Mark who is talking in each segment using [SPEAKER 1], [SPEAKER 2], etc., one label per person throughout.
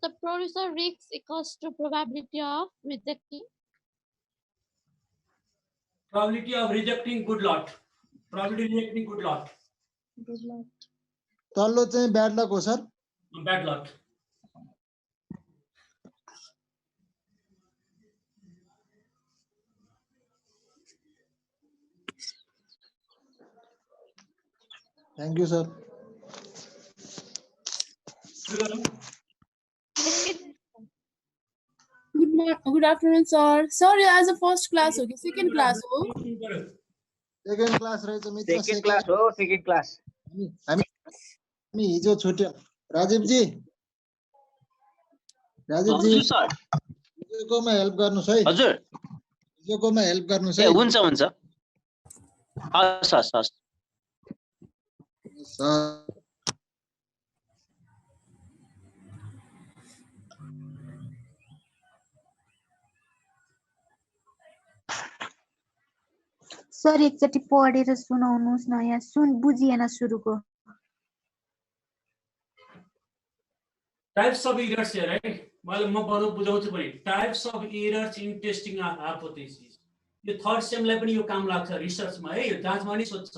[SPEAKER 1] the producer risk equals to probability of rejecting.
[SPEAKER 2] Probability of rejecting good lot. Probability of rejecting good lot.
[SPEAKER 1] Good luck.
[SPEAKER 3] तल्लो चाहिँ bad lock हो sir.
[SPEAKER 2] Bad lot.
[SPEAKER 3] Thank you, sir.
[SPEAKER 4] Good afternoon, sir. Sorry, as a first class, okay, second class. Oh.
[SPEAKER 3] Second class रहेछ मित्र.
[SPEAKER 5] Second class हो, second class.
[SPEAKER 3] हामी हिजो छुट्यो. राजीव जी
[SPEAKER 5] हजुर सर.
[SPEAKER 3] हिजोकोमा हेल्प गर्नुस् है.
[SPEAKER 5] हजुर.
[SPEAKER 3] हिजोकोमा हेल्प गर्नुस्
[SPEAKER 5] ए
[SPEAKER 3] है.
[SPEAKER 5] हुन्छ हुन्छ. हस् हस् हस्.
[SPEAKER 6] सर एकचोटि पढेर सुनाउनुस् न, यहाँ बुझिएन सुरुको.
[SPEAKER 2] Types of errors here, right? Well, म बरु बुझाउँछु पनि. Types of errors in testing a hypothesis. यो थर्ड सेमलाई पनि यो काम लाग्छ रिसर्चमा है, यो जाँचमा नि सोध्छ.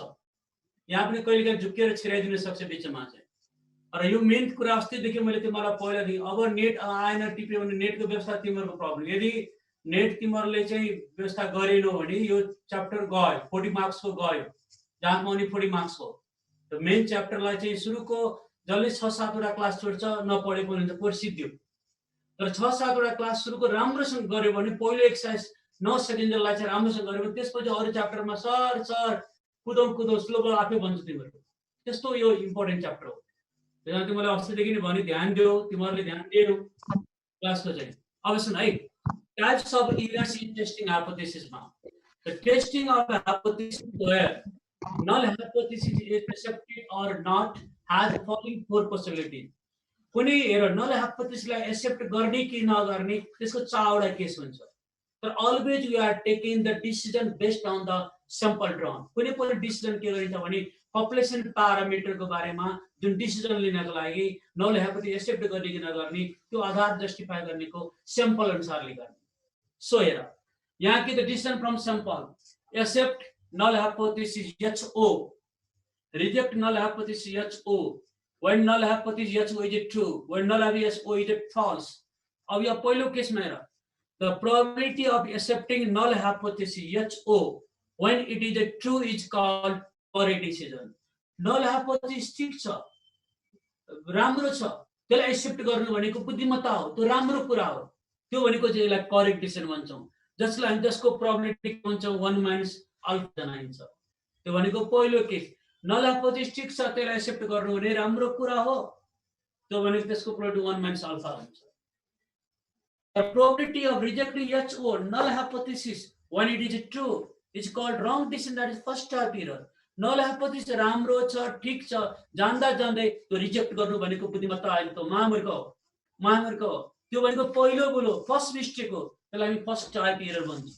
[SPEAKER 2] यहाँ पनि कहिलेकाहीँ झुक्केर छिराइदिन सक्छ बिचमा चाहिँ. र यो मेन कुरा अस्तिदेखि मैले तिमीलाई पहिलादेखि अब नेट आएन टिप्यो भने नेटको व्यवस्था तिमीहरूको प्रब्लम. यदि नेट तिमीहरूले चाहिँ व्यवस्था गरेनौ भने यो च्याप्टर गयो, 40 मार्क्सको गयो. जाँचमा पनि 40 मार्क्सको. र मेन च्याप्टरलाई चाहिँ सुरुको जसले 6-7 वटा क्लास छोड्छ नपढे पनि हुन्छ, पर्सिद्यो. तर 6-7 वटा क्लास सुरुको राम्रोसँग गर्यो भने पहिलो एक्सरसाइज 9 सेकेन्डलाई चाहिँ राम्रोसँग गर्यो भने त्यसपछि अरु च्याप्टरमा सर कुदौ स्लो आफै बन्छ तिमीहरु. त्यस्तो यो इम्पोर्टेन्ट च्याप्टर हो. त्यसैले तिमीलाई अस्तिदेखि नै भने ध्यान दियो, तिमीहरुले ध्यान दिएनौ क्लासको चाहिँ. अब सुन है, types of errors in testing hypothesis मा. The testing of a hypothesis where null hypothesis is accepted or not has the following 4 possibilities. कुनै एरर null hypothesis लाई एक्सेप्ट गर्ने कि नगर्ने त्यसको 4 वटा केस हुन्छ. तर always we are taking the decision based on the sample drawn. कुनै पनि डिसिजन के गरिन्छ भने पपुलेसन प्यारामिटरको बारेमा जुन डिसिजन लिनको लागि null hypothesis एक्सेप्ट गर्ने कि नगर्ने त्यो आधार जस्टिफाई गर्नेको स्याम्पल अनुसारले गर्ने. So here यहाँ के the decision from sample accept null hypothesis HO, reject null hypothesis HO, when null hypothesis HO is true, when null hypothesis HO is false. अब यहाँ पहिलो केसमा हेर, the probability of accepting null hypothesis HO when it is true is called correct decision. Null hypothesis ठीक छ, राम्रो छ, त्यसलाई एक्सेप्ट गर्नु भनेको बुद्धिमत्ता हो, त्यो राम्रो कुरा हो. त्यो भनेको चाहिँ यसलाई करेक्ट डिसिजन भन्छौं. जसलाई हामी त्यसको प्रोबेबिलिटी भन्छौं 1 माइनस अल्फा जनाइन्छ. त्यो भनेको पहिलो केस. नल हाइपोथेसिस ठीक छ, त्यसलाई एक्सेप्ट गर्नु भने राम्रो कुरा हो. त्यो भनेको त्यसको प्रोबेबिलिटी 1 माइनस अल्फा हुन्छ. The probability of rejecting HO null hypothesis when it is true is called wrong decision. That is first type error. Null hypothesis राम्रो छ, ठीक छ, जान्दा जान्दै त्यो रिजेक्ट गर्नु भनेको बुद्धिमत्ता आएको त महामूर्ख हो. त्यो भनेको पहिलो बोलो फर्स्ट मिस्टेक हो. त्यसलाई हामी फर्स्ट टाइप एरर भन्छौं,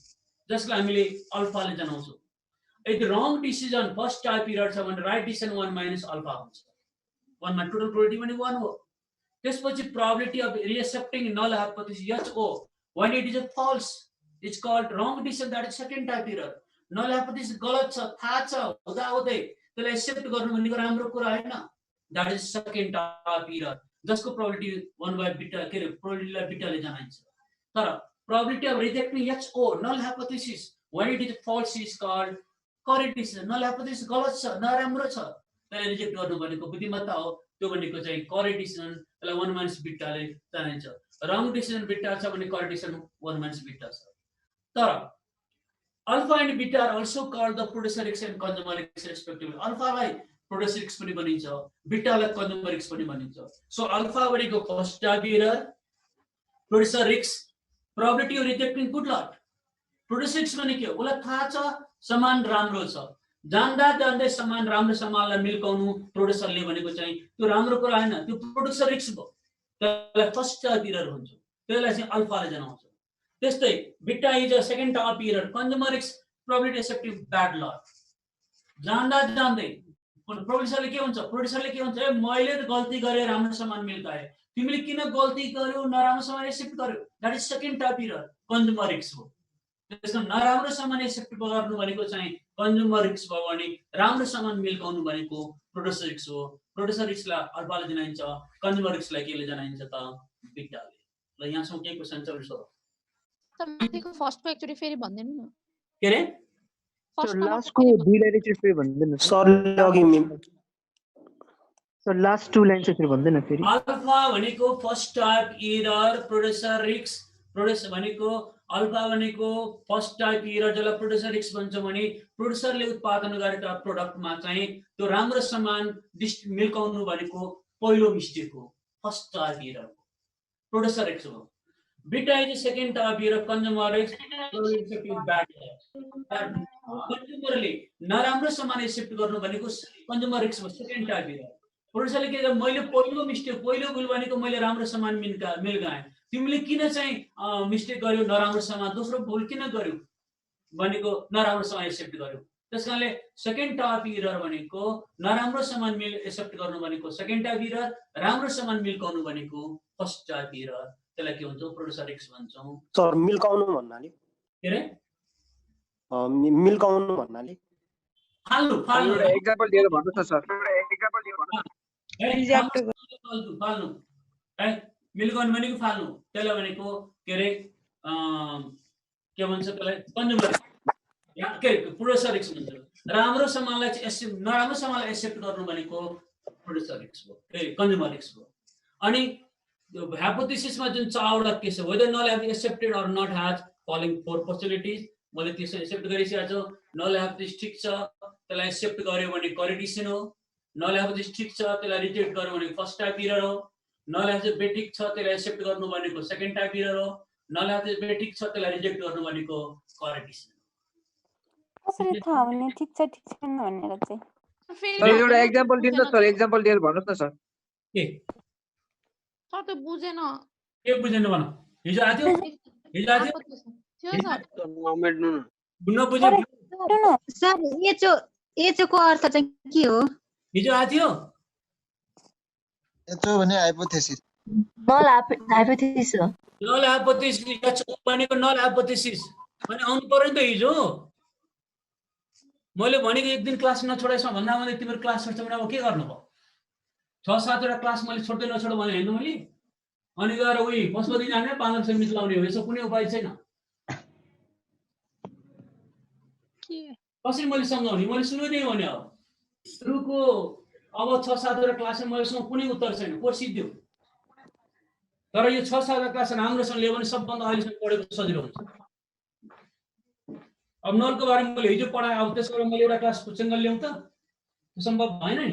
[SPEAKER 2] जसलाई हामीले अल्फाले जनाउँछौं. यदि रङ डिसिजन फर्स्ट टाइप एरर छ भने राइट डिसिजन 1 माइनस अल्फा हुन्छ. 1 मा टोटल प्रोबेबिलिटी पनि 1 हो. त्यसपछि probability of reaccepting null hypothesis HO when it is false is called wrong decision. That is second type error. Null hypothesis गलत छ, थाहा छ, हुँदै त्यसलाई एक्सेप्ट गर्नु भनेको राम्रो कुरा हैन. That is second type error. जसको प्रोबेबिलिटी 1 बाइ बीटा के प्रोबेबिलिटीलाई बीटाले जनाइन्छ. तर probability of rejecting HO null hypothesis when it is false is called correct decision. Null hypothesis गलत छ, नराम्रो छ, त्यसलाई रिजेक्ट गर्नु भनेको बुद्धिमत्ता हो. त्यो भनेको चाहिँ करेक्ट डिसिजन, त्यसलाई 1 माइनस बीटाले जनाइन्छ. रङ डिसिजन बीटा छ भने करेक्ट डिसिजन 1 माइनस बीटा छ. तर alpha and beta are also called the producer x and consumer x respectively. अल्फालाई प्रोड्युसर एक्स पनि भनिन्छ, बीटालाई कन्ज्युमर एक्स पनि भनिन्छ. सो अल्फा भनेको first type error, producer x probability of rejecting good lot. Producer x भने के हो? उलाई थाहा छ सामान राम्रो छ, जान्दा जान्दै सामान राम्रो सामानलाई मिल्काउनु प्रोड्युसरले भनेको चाहिँ त्यो राम्रो कुरा हैन, त्यो प्रोड्युसर एक्स भयो. त्यसलाई फर्स्ट टाइप एरर भन्छ, त्यसलाई चाहिँ अल्फाले जनाउँछ. त्यस्तै beta is a second type error, consumer x probability acceptive bad lot. जान्दा जान्दै प्रोड्युसरले के हुन्छ? ए मैले त गल्ती गरे राम्रो सामान मिल्काए, तिमीले किन गल्ती गर्यो नराम्रो सामान एक्सेप्ट गर्यो that is second type error consumer risk हो त्यसमा नराम्रो सामान एक्सेप्ट गर्नु भनेको चाहिँ कन्ज्युमर रिस्क भयो भने राम्रो सामान मिल्काउनु भनेको प्रोड्युसर रिस्क हो प्रोड्युसर रिस्कलाई अल्फाले जनाइन्छ कन्ज्युमर रिस्कलाई केले जनाइन्छ त बिटाले ल यहाँसम्म के क्वेशन छ सर
[SPEAKER 1] सर माथिको फर्स्टको एकचोटि फेरि भनिदिनु न
[SPEAKER 2] के रे
[SPEAKER 1] फर्स्ट
[SPEAKER 7] सर
[SPEAKER 1] नम्बर
[SPEAKER 7] लास्टको दुईलाई एकचोटि फेरि भनिदिनु न
[SPEAKER 5] सरले अघि
[SPEAKER 7] सर लास्ट टु लाइन चाहिँ फेरि भनिदिनु न फेरि
[SPEAKER 2] अल्फा भनेको first type error producer risk producer भनेको अल्फा भनेको फर्स्ट टाइप एरर जसलाई प्रोड्युसर रिस्क भन्छ भने प्रोड्युसरले उत्पादन गरेका प्रोडक्टमा चाहिँ त्यो राम्रो सामान मिल्काउनु भनेको पहिलो मिस्टेक हो first type error producer risk हो beta is second type error consumer risk कन्ज्युमरले नराम्रो सामान एक्सेप्ट गर्नु भनेको कन्ज्युमर रिस्क हो सेकेन्ड टाइप एरर प्रोड्युसरले के मैले पहिलो मिस्टेक पहिलो भुल भनेको मैले राम्रो सामान मिल्काएँ तिमीले किन चाहिँ मिस्टेक गर्यो नराम्रो सामान दोस्रो भुल किन गर्यो भनेको नराम्रो सामान एक्सेप्ट गर्यो त्यसकारणले सेकेन्ड टाइप एरर भनेको नराम्रो सामान एक्सेप्ट गर्नु भनेको सेकेन्ड टाइप एरर राम्रो सामान मिल्काउनु भनेको फर्स्ट टाइप एरर त्यसलाई के भन्छौँ प्रोड्युसर रिस्क भन्छौँ
[SPEAKER 5] सर मिल्काउनु भन्नाले
[SPEAKER 2] के रे
[SPEAKER 5] मिल्काउनु भन्नाले
[SPEAKER 2] फाल्नु
[SPEAKER 7] एक्जाम्पल दिएर भन्नुहोस् न सर एक्जाम्पल दिएर
[SPEAKER 2] फाल्नु है मिल्काउनु भनेको फाल्नु त्यसलाई भनेको के रे के भन्छ त्यसलाई कन्ज्युमर के प्रोड्युसर रिस्क भन्छ राम्रो सामानलाई चाहिँ नराम्रो सामानलाई एक्सेप्ट गर्नु भनेको प्रोड्युसर रिस्क हो कन्ज्युमर रिस्क हो अनि हाइपोथेसिसमा जुन 4वटा केस छ whether null have accepted or not has following four possibilities मैले त्यसो एक्सेप्ट गरिसकेको छु नल हेभ ठिक छ त्यसलाई एक्सेप्ट गर्यो भने करेक्टिसन हो नल हेभ ठिक छ त्यसलाई रिजेक्ट गर्यो भने फर्स्ट टाइप एरर हो नल हेभ बेटिक छ त्यसलाई एक्सेप्ट गर्नु भनेको सेकेन्ड टाइप एरर हो नल हेभ बेटिक छ त्यसलाई रिजेक्ट गर्नु भनेको करेक्टिसन
[SPEAKER 6] कसरी थाहा हुने ठिक छ ठिक छैन भनेर चाहिँ
[SPEAKER 7] सर एउटा एक्जाम्पल दिनु न सर एक्जाम्पल दिएर भन्नुहोस् न सर
[SPEAKER 2] के
[SPEAKER 1] सर त बुझेन
[SPEAKER 2] के बुझेन भन हिजो आथ्यो
[SPEAKER 1] थियो सर
[SPEAKER 2] नबुझे
[SPEAKER 6] सर एचओ को अर्थ चाहिँ के हो
[SPEAKER 2] हिजो आथ्यो
[SPEAKER 3] एचओ भने हाइपोथेसिस
[SPEAKER 6] नल हाइपोथेसिस हो
[SPEAKER 2] नल हाइपोथेसिस भनेको नल हाइपोथेसिस अनि आउनु पर्यो नि त हिजो मैले भनेको एक दिन क्लास नछोडाइसम्म भन्दा भन्दै तिम्रो क्लास छोड्छ भने अब के गर्नु भयो 6-7 वटा क्लास मैले छोड्दै नछोड भने हेर्नु मैले अनि गएर उही पशुपति जाने 500 मिट लाउने हो यसो कुनै उपाय छैन कसरी मैले सम्झाउने मैले सुरु नै भने अब सुरुको अब 6-7 वटा क्लास मसँग कुनै उत्तर छैन कोर्स सिद्धियो तर यो 6-7 वटा क्लास राम्रोसँग ल्यायो भने सबभन्दा अहिलेसम्म पढेको सजिलो हुन्छ अब नलको बारेमा मैले हिजो पढाएँ अब त्यसबाट मैले एउटा क्लास सिङ्गल ल्याउँ त सम्भव भएन नि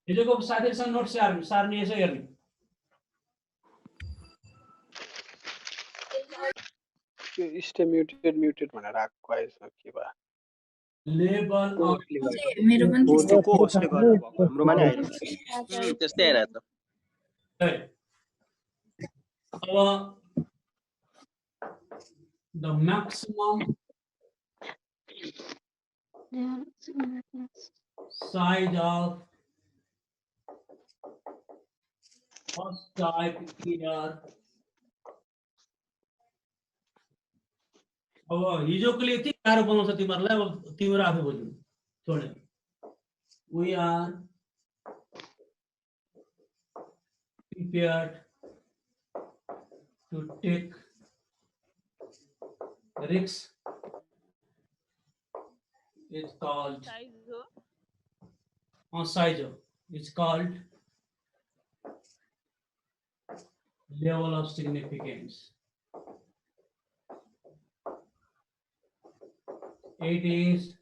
[SPEAKER 2] हिजोको साथीहरुसँग नोट्स सार्ने यसो हेर्ने
[SPEAKER 8] त्यो स्टे म्युटेड भनेर आएको आएछ के भा
[SPEAKER 2] लेभल अफ
[SPEAKER 4] मेरो पनि
[SPEAKER 5] फोटो को होस्टले गर्नु भएको हाम्रोमा नि आइरहेको
[SPEAKER 9] त्यस्तै आइरहेछ
[SPEAKER 2] अब the maximum size of first type error अब हिजोको लिए यति गाह्रो बनाउँछ तिमीहरूलाई अब तिम्रो आफै बुझ्नु छोडे we are prepared to take risk is called size it's called level of significance. It is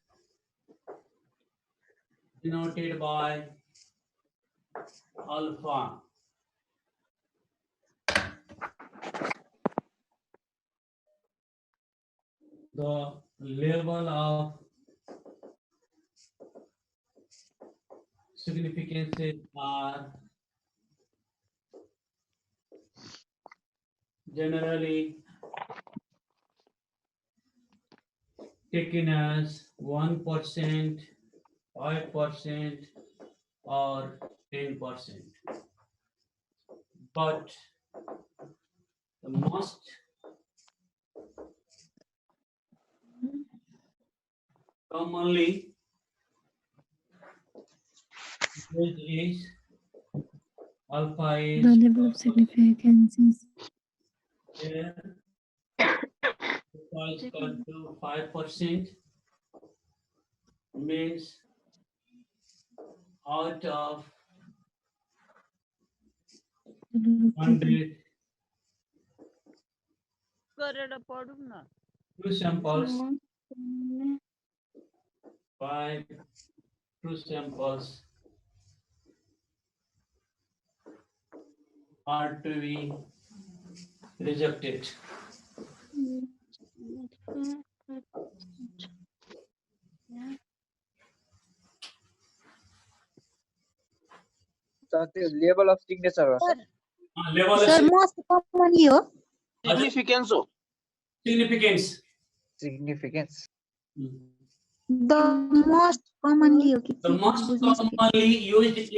[SPEAKER 2] denoted by alpha. The level of significances are generally taken as 1%, 5%, or 10%. But the most commonly used is alpha is
[SPEAKER 6] The level of significance is
[SPEAKER 2] here. Alpha is equal to 5%, means out of 100 two samples, 5 true samples are to be rejected.
[SPEAKER 7] Sir त्यो level of signature हो sir
[SPEAKER 2] Level
[SPEAKER 6] sir
[SPEAKER 2] of
[SPEAKER 6] most commonly हो
[SPEAKER 8] significance हो
[SPEAKER 2] significance.
[SPEAKER 7] Significance
[SPEAKER 6] the most commonly हो कि
[SPEAKER 2] The most commonly used is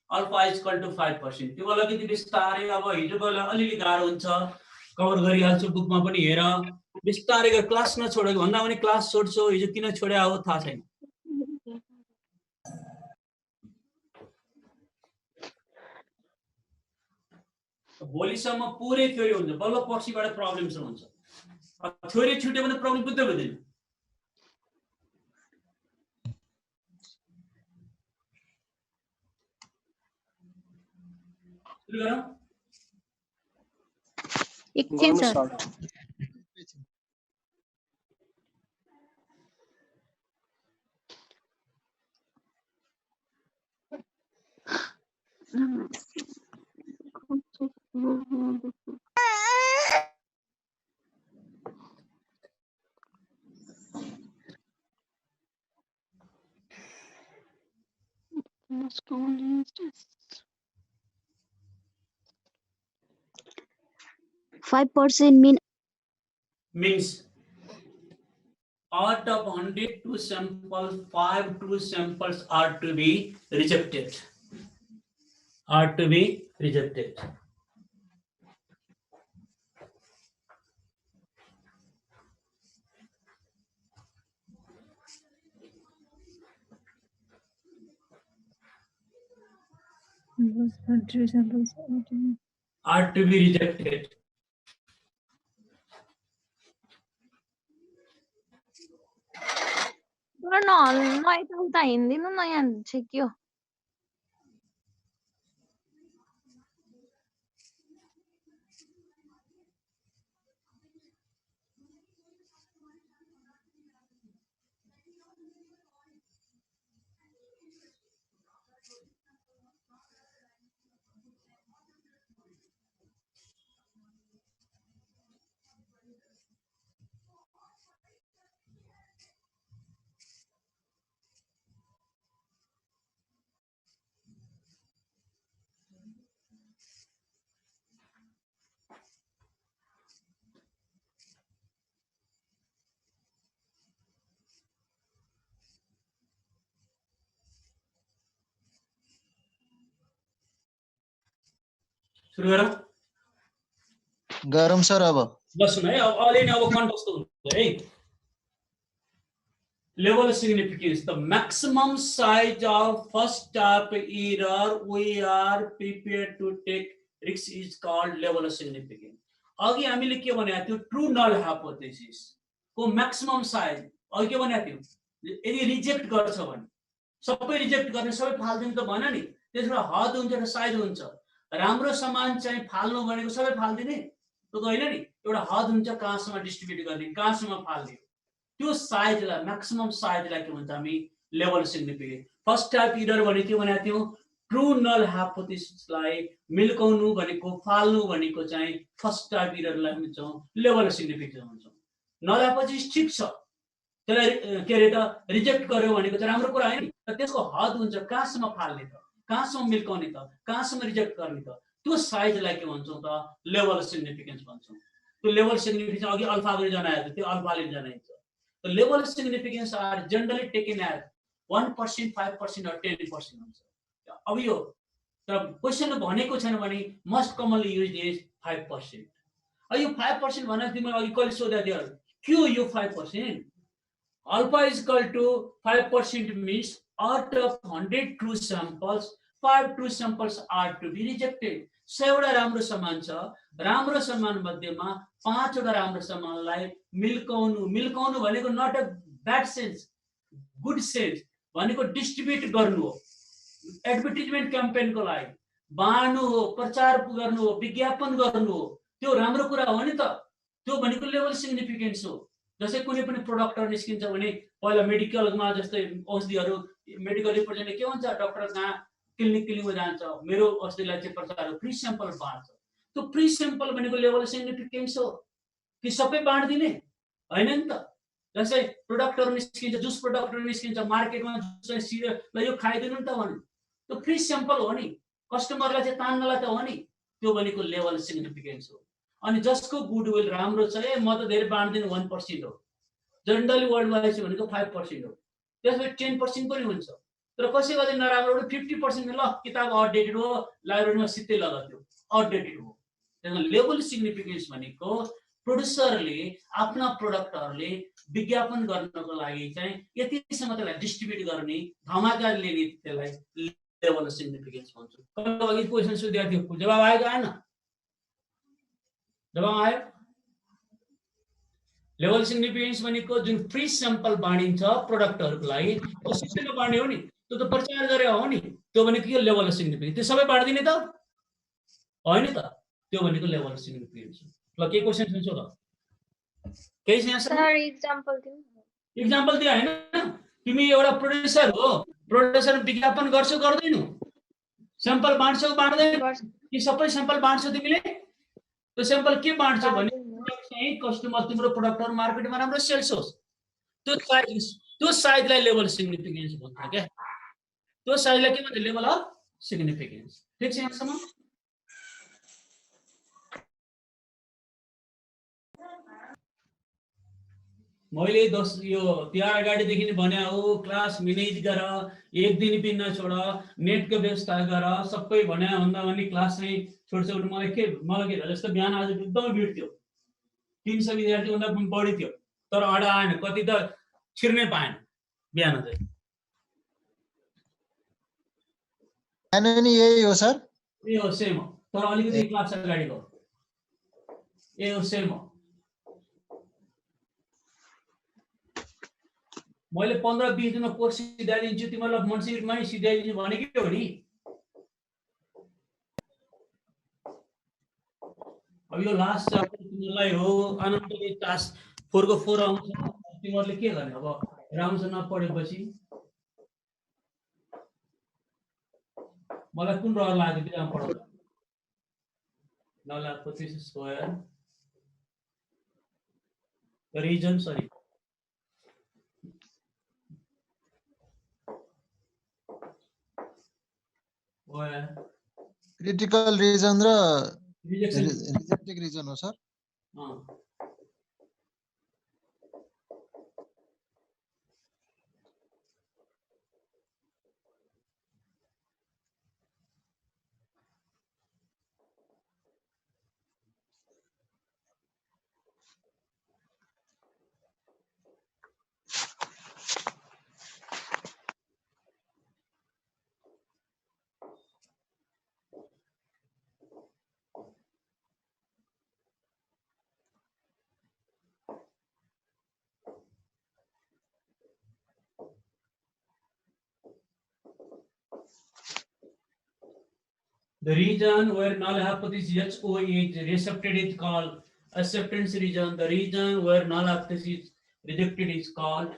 [SPEAKER 2] alpha is equal to 5%. त्यो बेला कि बिस्तारै अब हिजो बेला अलिअलि गाह्रो हुन्छ कभर गरिहाल्छु बुकमा पनि हेर बिस्तारै गरेर क्लास नछोडेको भन्दा पनि क्लास छोड्छौ हिजो किन छोडे हो थाहा छैन भोलिसम्म पुरै थ्योरी हुन्छ बल्ल पर्सिबाट प्रब्लम सुरु हुन्छ थ्योरी छुट्यो भने प्रब्लम बुझ्दै बुझ्दैन सुरु गरौँ
[SPEAKER 6] एकछिन sir most commonly used is 5%
[SPEAKER 2] means out of 100 true samples 5 true samples are to be rejected are to be rejected
[SPEAKER 6] न यता हिँड्दिनु न यहाँ छेक्यो
[SPEAKER 2] सुरु गरौँ
[SPEAKER 3] गरौँ सर अब
[SPEAKER 2] ल सुन है अब अलि नै अब कन्टेक्स्ट हुन्छ है level of significance the maximum size of first type error we are prepared to take risk is called level of significance अघि हामीले के भनेको थियो ट्रू नल हाइपोथेसिस को मैक्सिमम साइज अघि के भनेको थियो यदि रिजेक्ट गर्छ भने सबै रिजेक्ट गर्ने सबै फाल्दिनु त भएन नि त्यसबाट हद हुन्छ र साइज हुन्छ राम्रो समान चाहिँ फाल्नु भनेको सबै फाल्दिने त्यो त हैन नि एउटा हद हुन्छ कहाँसम्म डिस्ट्रिब्युट गर्ने कहाँसम्म फाल्ने त्यो साइजलाई म्याक्सिमम साइजलाई के भन्छ हामी level significance first type error भने के भनेको थियो ट्रू नल हाइपोथेसिसलाई मिल्काउनु भनेको फाल्नु भनेको चाहिँ फर्स्ट टाइप एररलाई भन्छौं लेभल सिग्निफिकेन्स भन्छौं नलापछि ठीक छ त्यसलाई के रे त रिजेक्ट गर्यो भनेको चाहिँ राम्रो कुरा हैन नि त्यसको हद हुन्छ कहाँसम्म फाल्ने त कहाँसम्म मिल्काउने त कहाँसम्म रिजेक्ट गर्ने त त्यो साइजलाई के भन्छौं त लेभल सिग्निफिकेन्स भन्छौं त्यो लेभल सिग्निफिकेन्स अघि अल्फा गरी जनाएको त्यो अल्फाले जनाइन्छ the level significance are generally taken as 1%, 5% or 10% हुन्छ। अब यो तर क्वेसन भनेको छैन भने मस्ट कमनली युज इज 5%। अब यो 5% भनेर तिमीले अघि कहिले सोधेको थियो के हो यो 5%? Alpha is equal to 5% means out of 100 true samples 5 true samples are to be rejected। 100 वटा राम्रो समान छ, राम्रो समान मध्येमा 5 वटा राम्रो समानलाई मिल्काउनु भनेको not a bad sense, good sense भनेको डिस्ट्रिब्युट गर्नु हो, एडभर्टाइजमेन्ट क्याम्पेनको लागि बाँड्नु हो, प्रचार गर्नु हो, विज्ञापन गर्नु हो, त्यो राम्रो कुरा हो नि त। त्यो भनेको लेभल सिग्निफिकेन्स हो। जस्तै कुनै पनि प्रोडक्टहरु निस्किन्छ भने पहिला मेडिकलमा जस्तै औषधिहरु मेडिकल रिप्रेजेन्टेटिभ के भन्छ, डाक्टर कहाँ क्लिनिकमा जान्छ, मेरो औषधिलाई चाहिँ प्रचार फ्री स्याम्पल बाँड्छ। त्यो फ्री स्याम्पल भनेको लेभल सिग्निफिकेन्स हो कि सबै बाँड्दिने हैन नि त। जस्तै प्रोडक्टहरु निस्किन्छ, जुस प्रोडक्टहरु निस्किन्छ मार्केटमा, जुस सिरप ल यो खाइदिनु नि त भने त्यो फ्री स्याम्पल हो नि, कस्टमरलाई चाहिँ तान्नलाई त हो नि, त्यो भनेको लेभल सिग्निफिकेन्स हो। अनि जसको गुडविल राम्रो छ, म त धेरै बाँड्दिनु 1% हो, जनरली वर्ल्ड वाइड भनेको 5% हो, त्यसपछि 10% पनि हुन्छ। तर कसैको चाहिँ नराम्रो 50% ल किताब आउटडेटेड हो, लाइब्रेरीमा सित्तै लगायो, आउटडेटेड हो। त्यसमा लेभल सिग्निफिकेन्स भनेको प्रोड्युसरले आफ्ना प्रोडक्टहरुले विज्ञापन गर्नको लागि चाहिँ यतिसम्म त्यसलाई डिस्ट्रिब्युट गर्ने, धमाका लिने, त्यसलाई लेभल सिग्निफिकेन्स भन्छ। अघि क्वेशन सोधेको थियो, जवाब आयो कि आएन? जवाब आयो। लेभल सिग्निफिकेन्स भनेको जुन फ्री स्याम्पल बाँडिन्छ प्रोडक्टहरुको लागि त्यो सबैले बाँड्ने हो नि, त्यो त प्रचार गरे हो नि, त्यो भनेको के लेभल सिग्निफिकेन्स? त्यो सबै बाँड्दिने त हैन त, त्यो भनेको लेभल सिग्निफिकेन्स हो। ल के क्वेशन छ सोध, केही छ आन्सर?
[SPEAKER 9] सर एक्जाम्पल दिनु।
[SPEAKER 2] एक्जाम्पल दिए हैन, तिमी एउटा प्रोड्युसर हो, प्रोड्युसर विज्ञापन गर्छौ गर्दैनौ, स्याम्पल बाँड्छौ बाँड्दैन कि सबै स्याम्पल बाँड्छौ तिमीले? त्यो स्याम्पल के बाँड्छौ भने चाहिँ कस्टमर तिम्रो प्रोडक्टहरु मार्केटमा राम्रो सेल्स होस्, त्यो साइजलाई लेभल सिग्निफिकेन्स भन्छ के। त्यो साइजलाई के भन्छ? Level of significance. ठीक छ यहाँसम्म? मैले यो तिहार अगाडिदेखि नै भने हो, क्लास म्यानेज गर, एक दिन पनि नछोड, नेटको व्यवस्था गर, सबै भने भन्दा पनि क्लास चाहिँ छोड्छ भने मलाई के जस्तो बिहान आज एकदमै भिड थियो, 300 विद्यार्थी भन्दा पनि बढी थियो, तर अडा आएन, कति त छिर्नै पाएन बिहान चाहिँ।
[SPEAKER 3] नि यही हो सर,
[SPEAKER 2] यही हो सेम हो, तर अलिकति क्लास अगाडिको यही हो सेम हो। मैले 15-20 दिनमा कोर्स सिधाइदिन्छु, तिमीहरूलाई मन्सिरमा नै सिधाइदिन्छु भनेकै हो नि। अब यो लास्ट च्याप्टर तिमीहरूलाई हो, आनन्दले क्लास 4 को 4 आउँछ, तिमीहरूले के गर्ने अब राम्रोसँग नपढेपछि? मलाई कुन रहर लाग्यो बिहान पढाउँदा? 9,25,000 square region sorry
[SPEAKER 3] critical region र
[SPEAKER 2] रिजेक्सन
[SPEAKER 3] रिजेक्टेड रिजन हो sir.
[SPEAKER 2] The region where null hypothesis HO is accepted is called acceptance region. The region where null hypothesis is rejected is called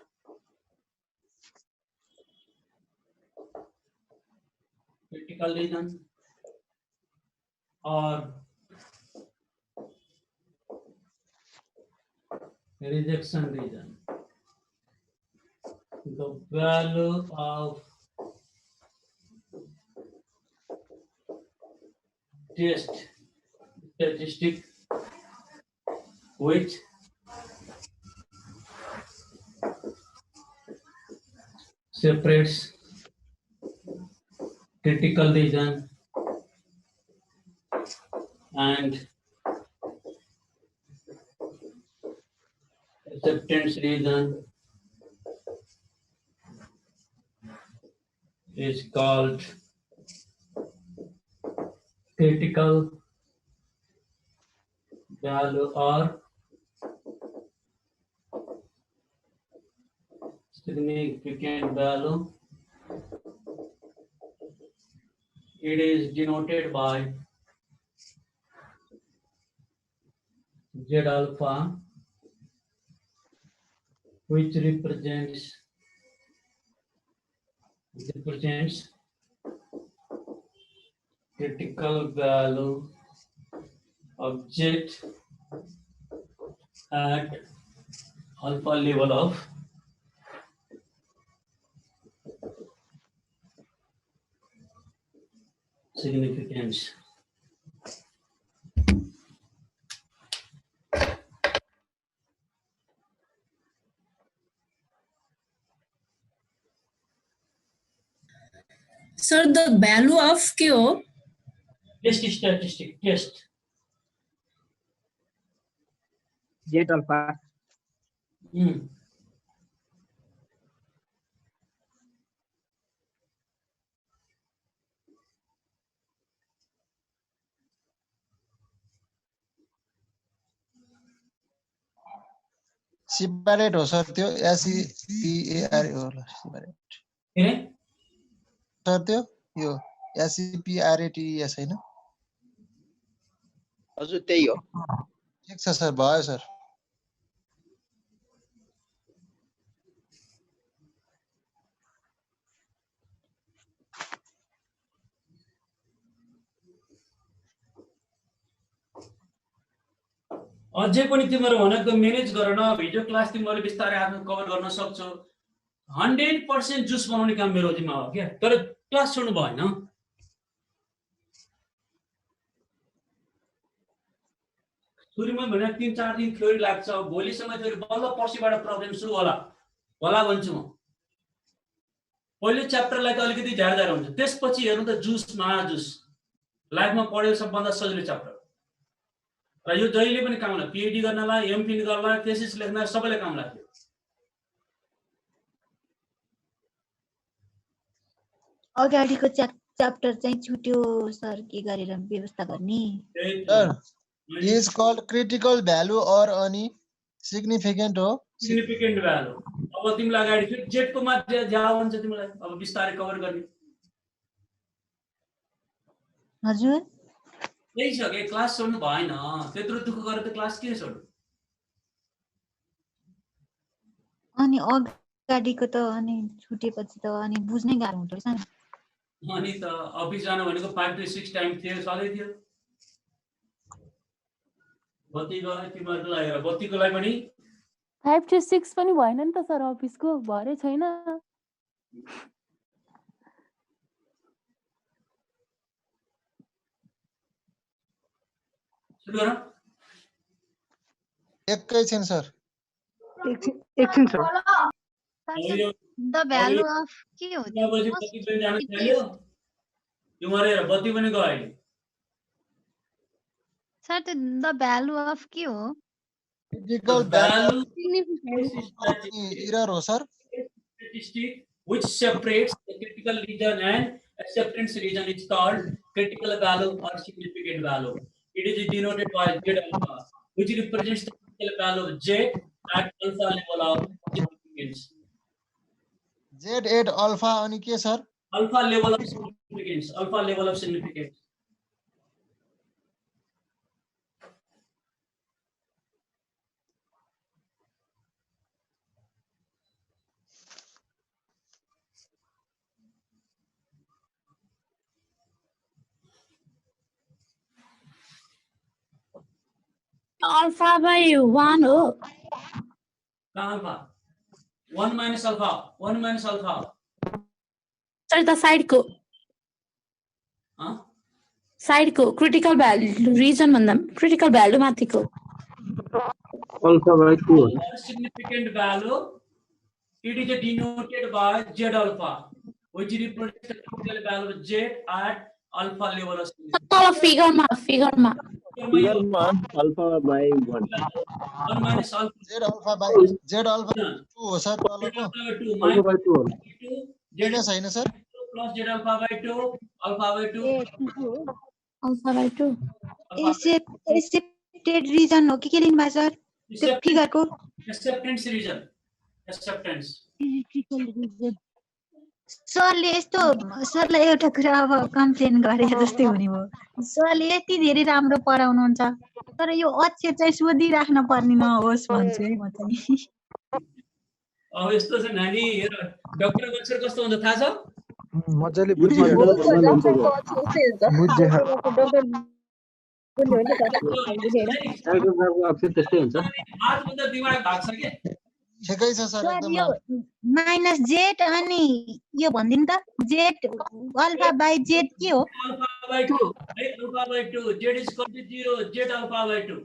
[SPEAKER 2] critical region or rejection region. The value of test statistic which separates critical region and acceptance region is called critical value or significant value. It is denoted by Z alpha, which represents critical value of Z at alpha level of significance.
[SPEAKER 4] Sir, the value of के हो?
[SPEAKER 2] Test statistic, test.
[SPEAKER 7] Z alpha.
[SPEAKER 3] Separate हो sir त्यो SEPARE होला separate sir त्यो यो SEPRATES हैन
[SPEAKER 5] हजुर त्यही हो
[SPEAKER 3] ठिक छ सर भयो सर
[SPEAKER 2] अझै पनि तिम्रो भनेको म्यानेज गर न भिडियो क्लास तिमीले बिस्तारै आफ्नो कभर गर्न सक्छौ 100% जुस बनाउने काम मेरो जिम्मा हो के तर क्लास छोड्नु भएन सुरुमा भने 3-4 दिन थ्योरी लाग्छ भोलिसम्म थ्योरी बल्ल पर्सिबाट प्रब्लम सुरु होला भन्छु म पहिलो च्याप्टरलाई त अलिकति झ्याडझ्याड हुन्छ त्यसपछि हेर्नु त जुस महाजुस लाइफमा पढेको सबभन्दा सजिलो च्याप्टर र यो जहिले पनि काम लाग्छ पीएचडी गर्नलाई एमफिल गर्नलाई थेसिस लेख्नलाई सबैलाई काम लाग्छ
[SPEAKER 6] अगाडिको च्याप्टर चाहिँ छुट्यो सर के गरेर व्यवस्था गर्ने
[SPEAKER 3] sir is called critical value और अनि सिग्निफिकेन्ट हो
[SPEAKER 2] सिग्निफिकेन्ट भ्यालु अब तिमीलाई अगाडि फेरि जेटको मात्र जाओ हुन्छ तिमीलाई अब बिस्तारै कभर गर्ने
[SPEAKER 6] हजुर
[SPEAKER 2] त्यही छ के क्लास छोड्नु भएन त्यत्रो दुःख गरेर त क्लास किन छोड्नु
[SPEAKER 6] अनि अगाडिको त अनि छुटेपछि त अनि बुझ्नै गाह्रो हुन्छ रहेछ
[SPEAKER 2] अनि त अफिस जानु भनेको 5 to 6 टाइम थियो सधैँ थियो बत्ती गयो तिमीहरुलाई हेर बत्तीको लागि पनि
[SPEAKER 9] 5 to 6 पनि भएन नि त सर अफिसको भरे छैन
[SPEAKER 2] सुरु गर
[SPEAKER 3] एकैछिन सर
[SPEAKER 7] एकछिन सर
[SPEAKER 6] द भ्यालु अफ के हो
[SPEAKER 2] बजे बत्ती पनि जान थाल्यो तिमीहरु हेर बत्ती पनि गयो अहिले
[SPEAKER 6] सर द भ्यालु अफ के हो
[SPEAKER 3] क्रिटिकल भ्यालु एरर हो sir
[SPEAKER 2] statistic which separates the critical region and acceptance region is called critical value or significant value. It is denoted by Z alpha, which represents the critical value of Z at alpha level of significance.
[SPEAKER 3] Z8 alpha अनि के sir
[SPEAKER 2] Alpha level of significance. Alpha level of significance.
[SPEAKER 1] Alpha by 1 हो
[SPEAKER 2] Alpha. 1 minus alpha. 1 minus alpha.
[SPEAKER 1] Sir the side को
[SPEAKER 2] Huh?
[SPEAKER 1] Side को critical value reason भन्दा critical value माथिको
[SPEAKER 7] alpha by 2
[SPEAKER 2] Significant value It is denoted by Z alpha, which represents the critical value of Z at alpha level of
[SPEAKER 1] Figure ma.
[SPEAKER 5] फिगरमा alpha by 1
[SPEAKER 2] 1 minus alpha
[SPEAKER 3] Z alpha by Z alpha 2 हो sir तलको
[SPEAKER 2] alpha by 2
[SPEAKER 5] alpha by 2
[SPEAKER 3] किन छैन sir
[SPEAKER 2] plus Z alpha by 2 alpha by 2
[SPEAKER 1] Alpha by 2.
[SPEAKER 6] Accepted reason हो कि लिनु भएको sir त्यो फिगरको
[SPEAKER 2] acceptance region. Acceptance.
[SPEAKER 6] सरले यस्तो सरलाई एउटा कुरा अब कम्प्लेन गरे जस्तै हुने भयो सरले यति धेरै राम्रो पढाउनुहुन्छ तर यो अक्षर चाहिँ सोधिराख्न पर्ने नहोस् भन्छु है म चाहिँ
[SPEAKER 2] अब यस्तो छ नानी हेर डाक्टर अक्षर कस्तो हुन्छ थाहा छ
[SPEAKER 8] मजाले अक्षर त्यस्तै हुन्छ
[SPEAKER 2] आजभन्दा दिमाग भाग्छ के
[SPEAKER 3] ठिकै छ सर
[SPEAKER 6] सर
[SPEAKER 3] एकदम
[SPEAKER 6] यो माइनस जेड अनि यो भनिदिनु त जेड अल्फा बाई जेड के हो
[SPEAKER 2] alpha by 2 है alpha by 2 z is equal to 0 z alpha by 2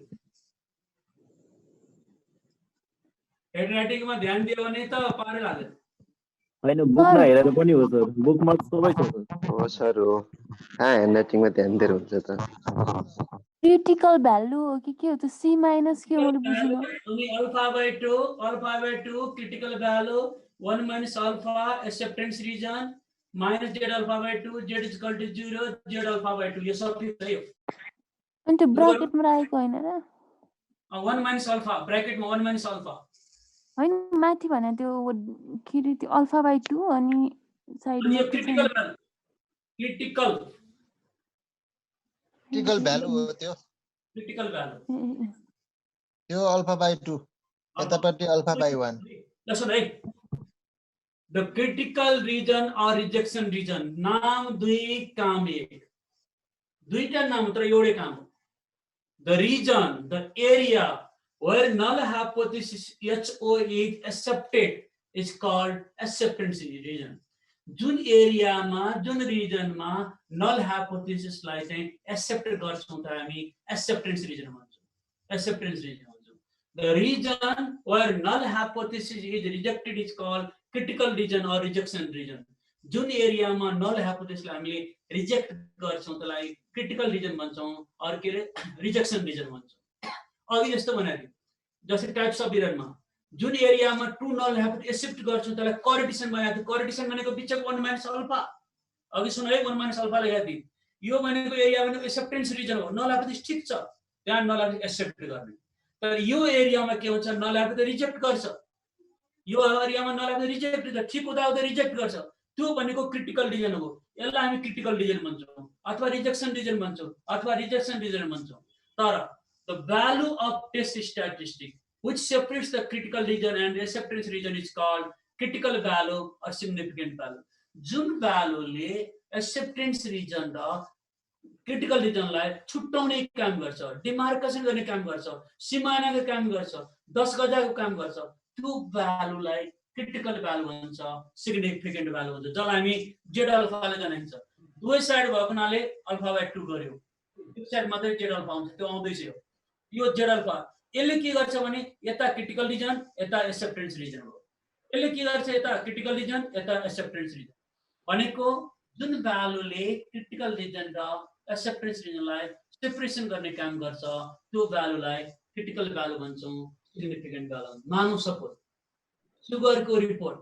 [SPEAKER 2] हेडराइटिङ मा ध्यान दियो भने त पारै लाग्यो
[SPEAKER 5] हैन बुकमा हेरेर पनि हो सर बुकमा सबै छ सर
[SPEAKER 10] हो सर हो कहाँ ह्यान्डराइटिङमा ध्यान दिएर हुन्छ त
[SPEAKER 9] क्रिटिकल भ्यालु हो कि के हो त्यो सी माइनस के हो मैले बुझिन
[SPEAKER 2] अनि alpha by 2 critical value 1 minus alpha acceptance region minus z alpha by 2 z is equal to 0 z alpha by 2 यो सब फिक्स है
[SPEAKER 9] अनि त्यो ब्राकेटमा राखेको हैन र
[SPEAKER 2] 1 minus alpha bracket मा 1 minus alpha
[SPEAKER 9] हैन माथि भने त्यो के रे त्यो अल्फा बाइ 2 अनि
[SPEAKER 2] अनि
[SPEAKER 9] साइडमा
[SPEAKER 2] यो क्रिटिकल
[SPEAKER 3] भ्यालु हो त्यो
[SPEAKER 2] critical value
[SPEAKER 3] त्यो अल्फा बाई 2 यतापट्टि अल्फा बाई 1
[SPEAKER 2] लसन है द क्रिटिकल रिजन और रिजेक्शन रिजन नाम दुई काम एक दुईटा नाम मात्र एउटै काम हो the region the area where null hypothesis HO is accepted is called acceptance region जुन एरियामा जुन रिजनमा नल हाइपोथेसिसलाई चाहिँ एक्सेप्ट गर्छौं त हामी एक्सेप्टेन्स रिजन भन्छौं एक्सेप्टेन्स रिजन भन्छौं the region where null hypothesis is rejected is called critical region और रिजेक्सन रिजन जुन एरियामा नल हाइपोथेसिसलाई हामीले रिजेक्ट गर्छौं त्यसलाई क्रिटिकल रिजन भन्छौं और के रे रिजेक्सन रिजन भन्छौं अघि जस्तो भनेको जस्तै टाइप्स अफ एररमा जुन एरियामा ट्रु नल हाइपोथेसिस एक्सेप्ट गर्छौं त्यसलाई कोरिलेसन बनाएको थियो कोरिलेसन भनेको बिचको 1 माइनस अल्फा अघि सुन है 1 माइनस अल्फा लेखेको थियो यो भनेको एरिया भनेको एक्सेप्टेन्स रिजन हो नल हाइपोथेसिस ठीक छ त्यहाँ नल हाइपोथेसिस एक्सेप्ट गर्ने तर यो एरियामा के हुन्छ नल हाइपोथेसिस रिजेक्ट गर्छ यो एरियामा नल हाइपोथेसिस रिजेक्ट गर्छ ठीक हुँदा हुँदै रिजेक्ट गर्छ त्यो भनेको क्रिटिकल रिजन हो यसलाई हामी क्रिटिकल रिजन भन्छौं अथवा रिजेक्सन रिजन भन्छौं अथवा रिजेक्सन रिजन भन्छौं तर the value of test statistic which separates the critical region and acceptance region is called critical value or significant value. जुन भ्यालुले acceptance region र critical region लाई छुट्याउने काम गर्छ डिमार्केसन गर्ने काम गर्छ सीमानाको काम गर्छ 10 गजाको काम गर्छ त्यो भ्यालुलाई क्रिटिकल भ्यालु भन्छ सिग्निफिकेन्ट भ्यालु भन्छ जसलाई हामी z अल्फा ले जनाइन्छ दुवै साइड भएको हुनाले अल्फा बाइ 2 गर्यो एक साइड मात्रै z अल्फा हुन्छ त्यो आउँदैछ यो z अल्फा यसले के गर्छ भने यता क्रिटिकल रिजन यता एक्सेप्टेन्स रिजन हो यसले के गर्छ यता क्रिटिकल रिजन यता एक्सेप्टेन्स रिजन भनेको जुन भ्यालुले क्रिटिकल रिजन र एक्सेप्टेन्स रिजनलाई सेपरेसन गर्ने काम गर्छ त्यो भ्यालुलाई क्रिटिकल भ्यालु भन्छौं सिग्निफिकेन्ट भ्यालु मानौ सपोज सुगरको रिपोर्ट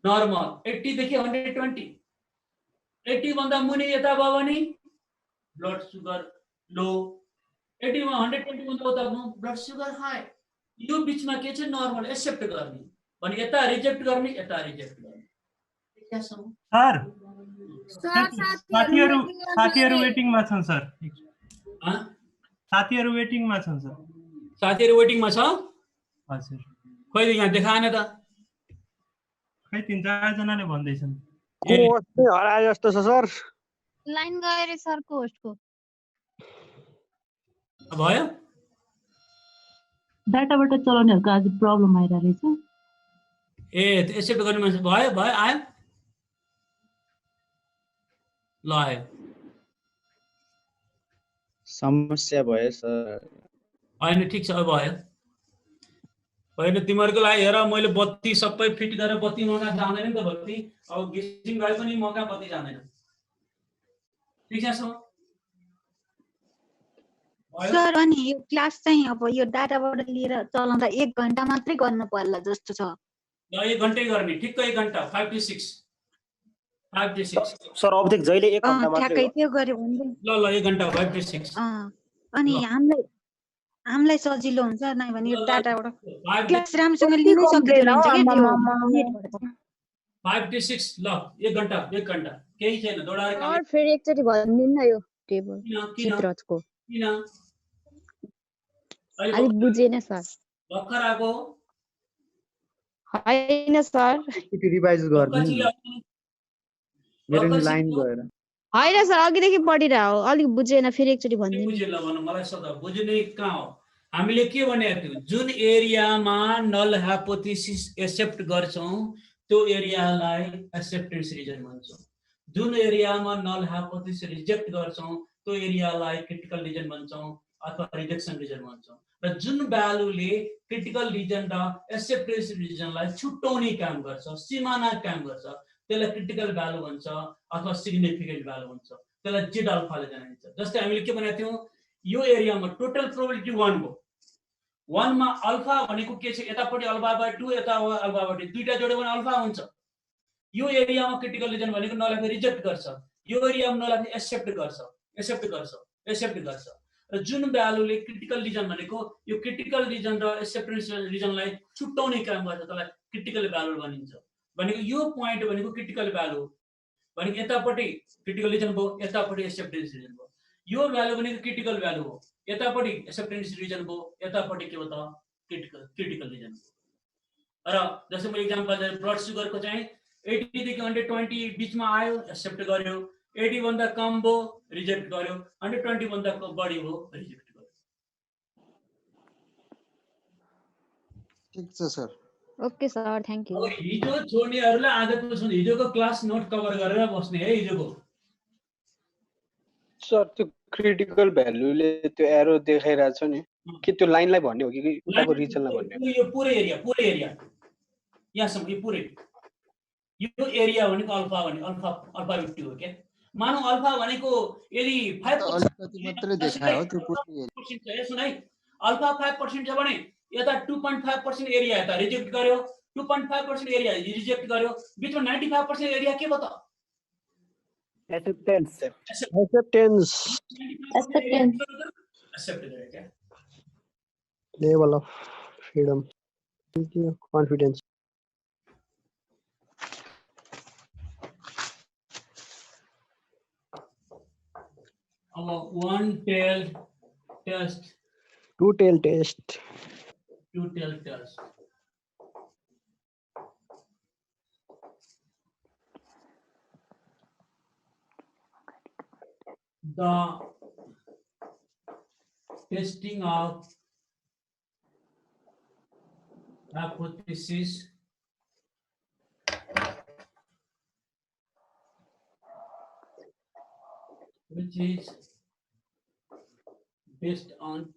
[SPEAKER 2] नर्मल 80 देखि 120 80 भन्दा मुनि यता भयो भने ब्लड सुगर लो 80 मा 120 भन्दा उता ब्लड सुगर हाई यो बीचमा के छ नर्मल एक्सेप्ट गर्ने भने यता रिजेक्ट गर्ने यता रिजेक्ट गर्ने के छ
[SPEAKER 11] सर साथीहरु वेटिङमा छन् सर साथीहरु वेटिङमा छन् सर
[SPEAKER 2] साथीहरु वेटिङमा छ
[SPEAKER 11] हजुर
[SPEAKER 2] कहिले यहाँ देखाएन त
[SPEAKER 11] खै 3-4 जनाले भन्दैछन्
[SPEAKER 8] होस्ट हराए जस्तो छ सर
[SPEAKER 1] लाइन गयो रे सरको होस्टको
[SPEAKER 2] भयो
[SPEAKER 9] डाटाबाट चलाउनेहरुको आज प्रब्लम आइरहेको रहेछ
[SPEAKER 2] ए एक्सेप्ट गर्ने मान्छे भयो भयो आयो ल आयो
[SPEAKER 12] समस्या भयो सर
[SPEAKER 2] हैन ठीक छ अब भयो होइन तिमीहरूको लागि हेर मैले बत्ती सबै फिट गरेर बत्ती मगा जाँदैन नि त बत्ती अब घिसिङ गए पनि मगा बत्ती जाँदैन ठिक छ सर
[SPEAKER 6] सर अनि यो क्लास चाहिँ अब यो डाटाबाट लिएर चलाउँदा 1 घण्टा मात्रै गर्नु पर्ला जस्तो छ
[SPEAKER 2] ल 1 घण्टै गर्ने ठिक्क 1 घण्टा 5 to 6 5 to 6
[SPEAKER 12] सर अब्जेक्ट जहिले 1 घण्टा मात्रै
[SPEAKER 6] ठ्याक्कै त्यो गर्यो भने
[SPEAKER 2] ल 1 घण्टा 5 to 6
[SPEAKER 6] अनि हामीलाई सजिलो हुन्छ नै भने यो डाटाबाट क्लास राम्रोसँग लिनै सकिदैन हुन्छ के
[SPEAKER 2] 5 to 6 ल 1 घण्टा केही छैन दोडाएर काम
[SPEAKER 1] और फेरि एकचोटि भनिदिनु न यो टेबल
[SPEAKER 2] किन
[SPEAKER 1] चित्रको
[SPEAKER 2] किन
[SPEAKER 1] अलि बुझेन सर
[SPEAKER 2] भर्खर आएको
[SPEAKER 1] होइन सर
[SPEAKER 7] रिभाइज गर्ने मेरो नि लाइन गएर
[SPEAKER 1] होइन सर अघिदेखि पढिरहेको अलिक बुझेन फेरि एकचोटि भनिदिनु
[SPEAKER 2] बुझेन भन्नु मलाई सदा बुझ्ने कहाँ हो हामीले के भनेको थियौँ जुन एरियामा नल हाइपोथेसिस एक्सेप्ट गर्छौं त्यो एरियालाई एक्सेप्टेन्स रिजन भन्छौं जुन एरियामा नल हाइपोथेसिस रिजेक्ट गर्छौं त्यो एरियालाई क्रिटिकल रिजन भन्छौं अथवा रिजेक्सन रिजन भन्छौं र जुन भ्यालुले क्रिटिकल रिजन र एक्सेप्टेन्स रिजनलाई छुट्याउने काम गर्छ सीमाना काम गर्छ त्यसलाई क्रिटिकल भ्यालु भन्छ अथवा सिग्निफिकेन्ट भ्यालु भन्छ त्यसलाई जेड अल्फाले जनाइन्छ जस्तै हामीले के भनेको थियौं यो एरियामा टोटल प्रोबेबिलिटी 1 हो 1 मा अल्फा भनेको के छ यतापटि अल्फा/2 यता अल्फा/2 दुईटा जोड्यो भने अल्फा हुन्छ यो एरियामा क्रिटिकल रिजन भनेको नललाई रिजेक्ट गर्छ यो एरियामा नललाई एक्सेप्ट गर्छ र जुन भ्यालुले क्रिटिकल रिजन भनेको यो क्रिटिकल रिजन र एक्सेप्टेन्स रिजनलाई छुट्याउने काम गर्छ त्यसलाई क्रिटिकल भ्यालु भनिन्छ भनेको यो पोइन्ट भनेको क्रिटिकल भ्यालु भनेको यतापटि क्रिटिकल रिजन भयो यतापटि एक्सेप्टेन्स रिजन भयो यो भ्यालु भनेको क्रिटिकल भ्यालु हो यतापटि एक्सेप्टेन्स रिजन भयो यतापटि के हो त क्रिटिकल रिजन हो र जस्तै म एक्जाम्पल ब्लड सुगरको चाहिँ 80 देखि 120 बीचमा आयो एक्सेप्ट गर्यो 80 भन्दा कम भयो रिजेक्ट गर्यो 120 भन्दा बढी भयो रिजेक्ट गर्यो
[SPEAKER 3] ठीक छ sir
[SPEAKER 1] okay sir thank you
[SPEAKER 2] हिजो छोड्नेहरुलाई आजको सुन हिजोको क्लास नोट कभर गरेर बस्ने है हिजोको
[SPEAKER 8] सर त्यो क्रिटिकल भ्यालुले त्यो एरो देखाइराछ नि के त्यो लाइनलाई भन्ने हो कि उताको रिजनलाई भन्ने हो
[SPEAKER 2] यो पुरै एरिया यहाँसम्म यो पुरै यो एरिया भनेको अल्फा अल्फा50 हो के मानौ अल्फा भनेको यदि 5%
[SPEAKER 3] मात्रै देखायो त्यो पुरै
[SPEAKER 2] एरिया सुन है अल्फा 5% छ भने यता 2.5% एरिया यता रिजेक्ट गर्यो 2.5% एरिया रिजेक्ट गर्यो बीचमा 95% एरिया के भयो त
[SPEAKER 8] acceptance level of freedom confidence
[SPEAKER 2] one tail test
[SPEAKER 8] two tail test
[SPEAKER 2] the testing of hypothesis which is based on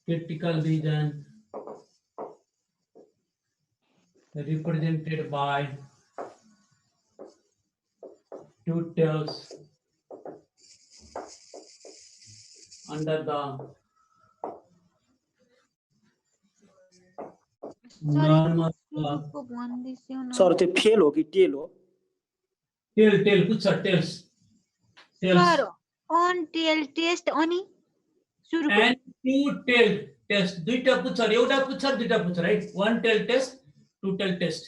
[SPEAKER 2] critical region represented by two tails under the normal
[SPEAKER 12] sir त्यो fail हो कि tail हो
[SPEAKER 2] tail कुछ tails
[SPEAKER 6] sir on tail test अनि सुरु
[SPEAKER 2] and two tail test दुईटा पुच्छर एउटा पुच्छर दुईटा पुच्छर है one tail test two tail test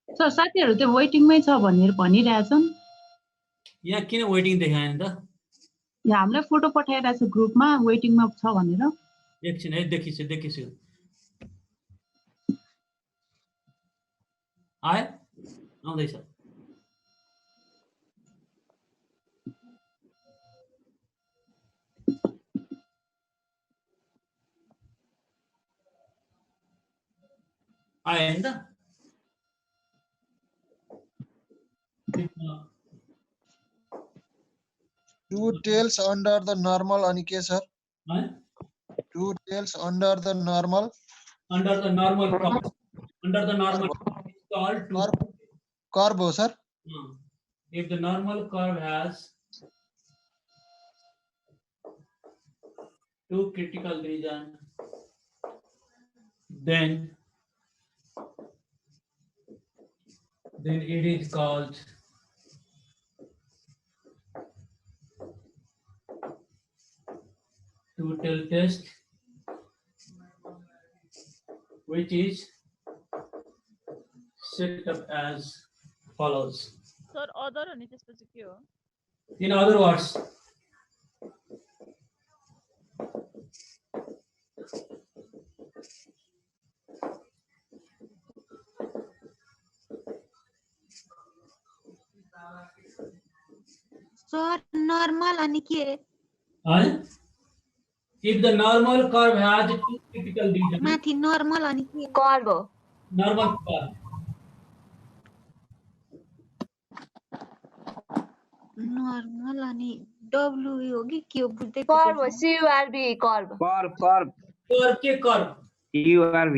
[SPEAKER 13] sir साथीहरु त्यो वेटिङमै छ भनेर भनिरहेछन्
[SPEAKER 2] यहाँ किन वेटिङ देखाएन त
[SPEAKER 13] यहाँ हामीलाई फोटो पठाइरहेछ ग्रुपमा वेटिङमा छ भनेर
[SPEAKER 2] एकछिन है देखिछु आए आउँदैछ आयो नि त
[SPEAKER 3] Two tails under the normal अनि के sir? Two tails under the normal.
[SPEAKER 2] Under the normal curve. Under the normal curve is called two.
[SPEAKER 3] Curve हो sir?
[SPEAKER 2] If the normal curve has two critical regions, then it is called two-tail test, which is set up as follows.
[SPEAKER 14] Sir, other अनि त्यसपछि के हो?
[SPEAKER 2] In other words,
[SPEAKER 6] sir normal अनि के?
[SPEAKER 2] if the normal curve has two critical regions,
[SPEAKER 6] माथि normal अनि के?
[SPEAKER 14] Curve हो।
[SPEAKER 2] normal curve.
[SPEAKER 6] नर्मल अनि डब्ल्यू हो कि के हो बुझ्दै
[SPEAKER 14] कर्व हो, CURV कर्व।
[SPEAKER 7] कर्व
[SPEAKER 2] Curve के curve?
[SPEAKER 7] URV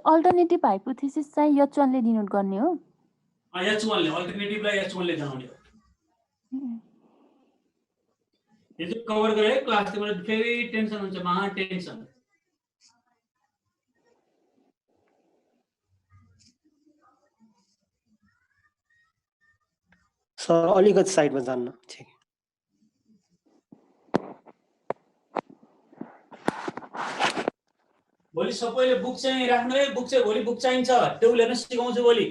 [SPEAKER 9] अल्टरनेटिभ हाइपोथेसिस चाहिँ H1 ले डिनोट गर्ने हो?
[SPEAKER 2] H1 ले अल्टरनेटिभलाई H1 ले जनाउने हो। यो चाहिँ कभर गरे क्लास तिम्रो फेरि टेन्सन हुन्छ, महा टेन्सन।
[SPEAKER 12] सर अलिकति साइडमा जान्न ठीक।
[SPEAKER 2] भोलि सबैले बुक चाहिँ राख्नु है, बुक चाहिँ भोलि बुक चाहिन्छ, टेबल हेर्न सिकाउँछु भोलि।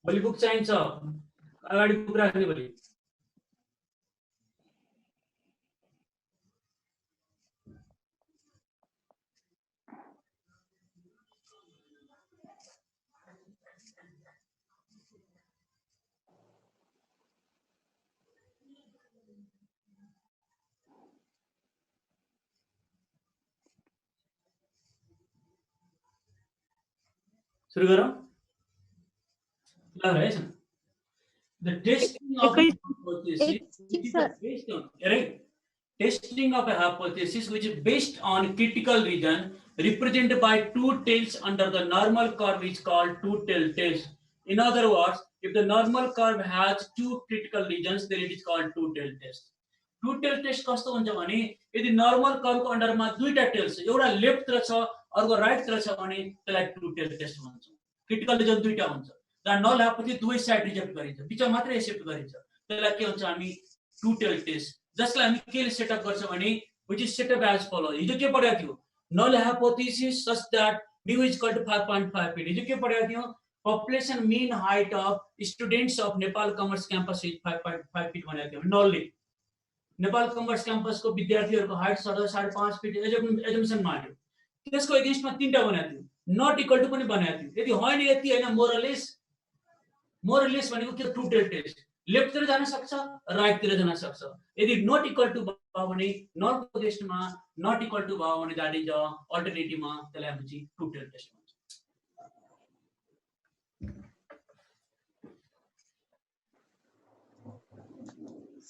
[SPEAKER 2] भोलि बुक चाहिन्छ, अगाडि बुक राख्ने भोलि। सुरु गरौँ ल है। The testing of a hypothesis which is based on testing of a hypothesis which is based on critical region represented by two tails under the normal curve is called two-tail test. In other words, if the normal curve has two critical regions, then it is called two-tail test. Two-tail test कस्तो हुन्छ भने यदि normal curve को अन्डरमा दुईटा tells छ, एउटा left तिर छ अर्को राइट तिर छ भने त्यसलाई two-tail test भन्छ। क्रिटिकल रिजन दुईटा हुन्छ, जहाँ नल हाइपोथेसिस दुवै साइड रिजेक्ट गरिन्छ, बिचमा मात्रै एक्सेप्ट गरिन्छ, त्यसलाई के भन्छ हामी two-tail test, जसलाई हामी केले सेटअप गर्छ भने which is set up as follows. हिजो के पढेको थियो? Null hypothesis such that mu is equal to 5.5 feet. हिजो के पढेको थियो? Population mean height of students of Nepal Commerce Campus is 5.5 feet भनेको थियो null ले। नेपाल कमर्स क्याम्पस को विद्यार्थीहरुको हाइट 5.5 फिट एजम्पसन मान्यो। त्यसको एगेन्स्टमा तीनटा बनाएको थियो, नट इक्वल टु पनि बनाएको थियो। यदि होइन यति हैन मोरलेस भनेको के टु टेल टेस्ट, लेफ्ट तिर जान सक्छ राइट तिर जान सक्छ। यदि नट इक्वल टु भयो भने नल को एगेन्स्टमा नट इक्वल टु भयो भने दैट इज अल्टरनेटिभमा त्यसलाई हामी चाहिँ टु टेल टेस्ट भन्छ।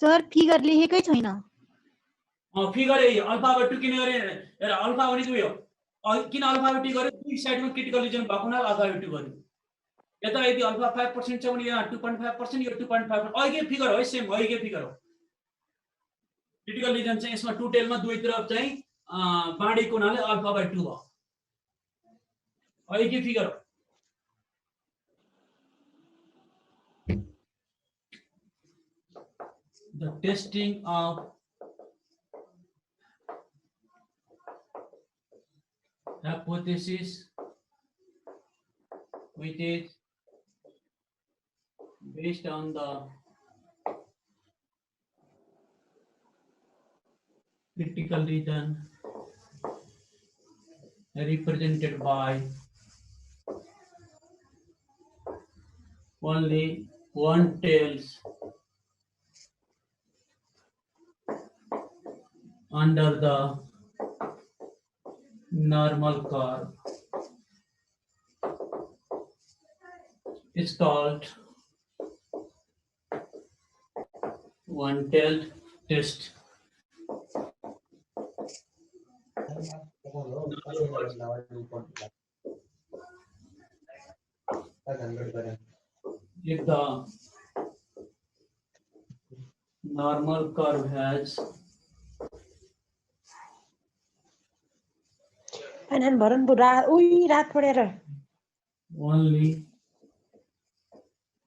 [SPEAKER 6] सर फिगर लेखेकै छैन।
[SPEAKER 2] फिगर यही अल्फाबेट किन गरे अल्फा भनेको यो किन अल्फाबेट गरे दुई साइडमा क्रिटिकल रिजन भएको हुनाले अल्फाबेट गर्यो। यता यदि अल्फा 5% छ भने यहाँ 2.5% यो 2.5 अहिलेकै फिगर हो, सेम अहिलेकै फिगर हो। क्रिटिकल रिजन चाहिँ यसमा 2 टेलमा दुवैतिर चाहिँ बाँडेको हुनाले अल्फा बाइ 2 भयो। अब एक फिगर हो। The testing of hypothesis which is based on the critical region represented by only one tails under the normal curve is called one-tailed test. If the normal curve has only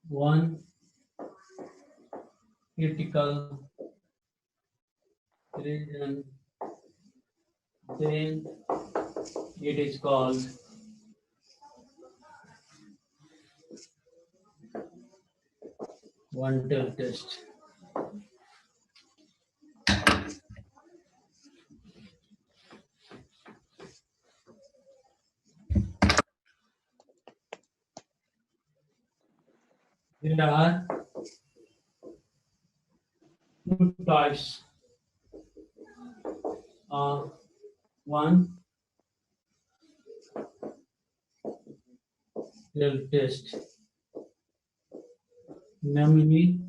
[SPEAKER 2] one critical region, then it is called one-tailed test. There are 2 types. One tail test, namely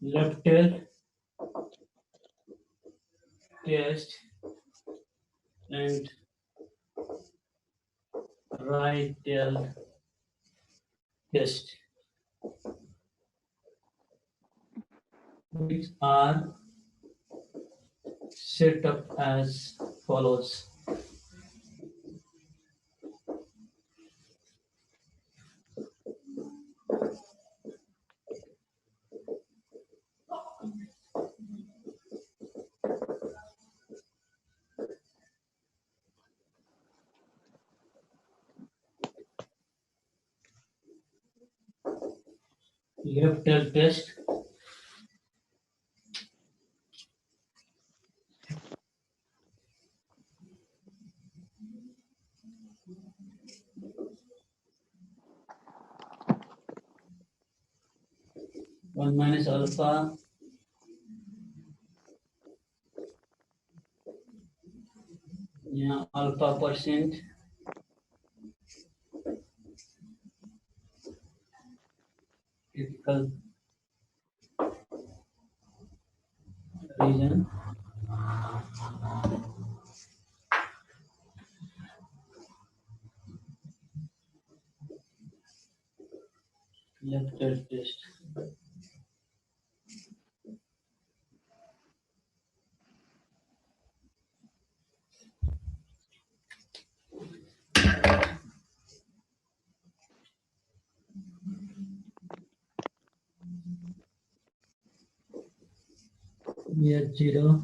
[SPEAKER 2] left tail test and right tail test, which are set up as follows. Left tail test, one minus alpha alpha percent critical region left tail test. Here 0.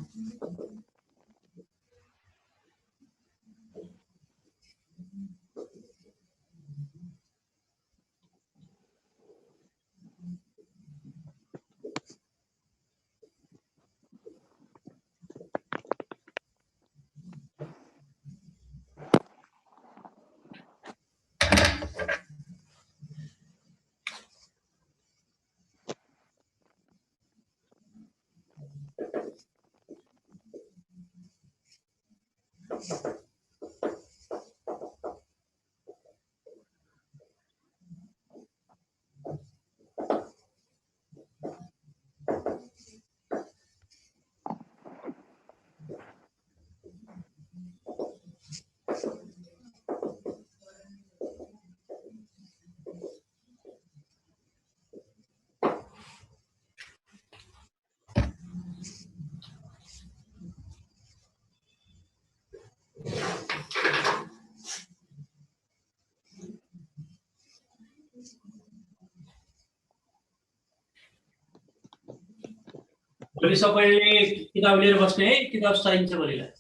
[SPEAKER 2] भोलि सबैले किताब लिएर बस्ने है, किताब चाहिन्छ भोलिलाई।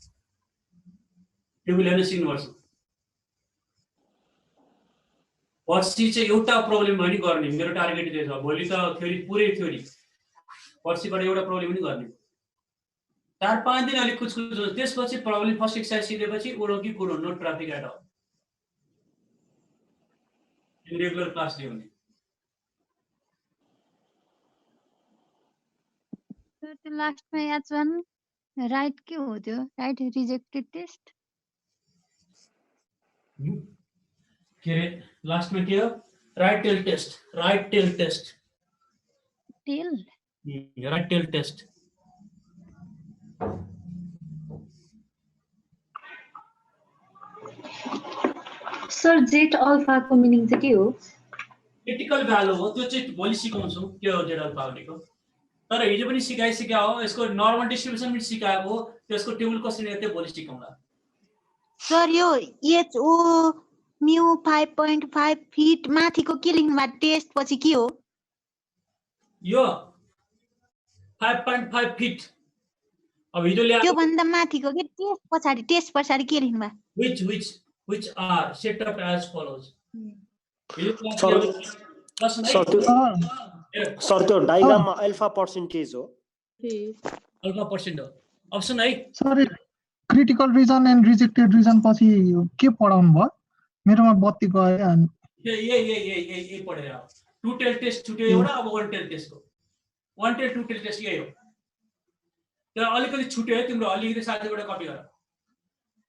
[SPEAKER 2] Table हेर्न सिक्नुपर्छ। पर्सि चाहिँ एउटा प्रब्लम पनि गर्ने, मेरो टार्गेट त्यो छ। भोलि त थ्योरी पुरै थ्योरी, पर्सिबाट एउटा प्रब्लम पनि गर्ने। 4-5 दिन अलिक कुछ हुन्छ, त्यसपछि प्रब्लम फर्स्ट एक्सरसाइज सिकेपछि उडो कि कुडो, no traffic et al. Regular class लियो भने
[SPEAKER 6] सर त्यो लास्टमा H1 राइट के हो त्यो? Right rejected test?
[SPEAKER 2] के अरे लास्टमा के हो? Right tail test, right tail test,
[SPEAKER 6] tail
[SPEAKER 2] right tail test.
[SPEAKER 13] Sir zed अल्फाको मिनिङ चाहिँ के हो?
[SPEAKER 2] क्रिटिकल भ्यालु हो, त्यो चाहिँ भोलि सिकाउँछौँ के हो जेट अल्फा भनेको। तर हिजो पनि सिकाइसक्या हो, यसको नर्मल डिस्ट्रिब्युसन पनि सिकाएको हो, त्यसको टेबल कसरी हेर्दै भोलि सिकाउँला।
[SPEAKER 6] सर यो HO म्यू 5.5 फिट माथिको के लेख्नु भएको? टेस्ट पछि के हो?
[SPEAKER 2] यो 5.5 फिट। अब हिजो ल्याएको
[SPEAKER 6] त्यो भन्दा माथिको के टेस्ट पछाडी के लेख्नु भएको?
[SPEAKER 2] which are set up as follows.
[SPEAKER 12] Sir त्यो डायग्राममा अल्फा पर्सेन्टेज हो।
[SPEAKER 2] अल्फा पर्सेन्ट हो। अप्सन है
[SPEAKER 3] sir critical region and rejected region पछि के पढाउनु भयो? मेरोमा बत्ती गयो अनि
[SPEAKER 2] यही पढेर टु टेल टेस्ट छुट्यो एउटा, अब वन टेल टेस्टको one tail two tail test यही हो। तर अलिकति छुट्यो है तिम्रो, अलिकति साथीबाट कपी गर।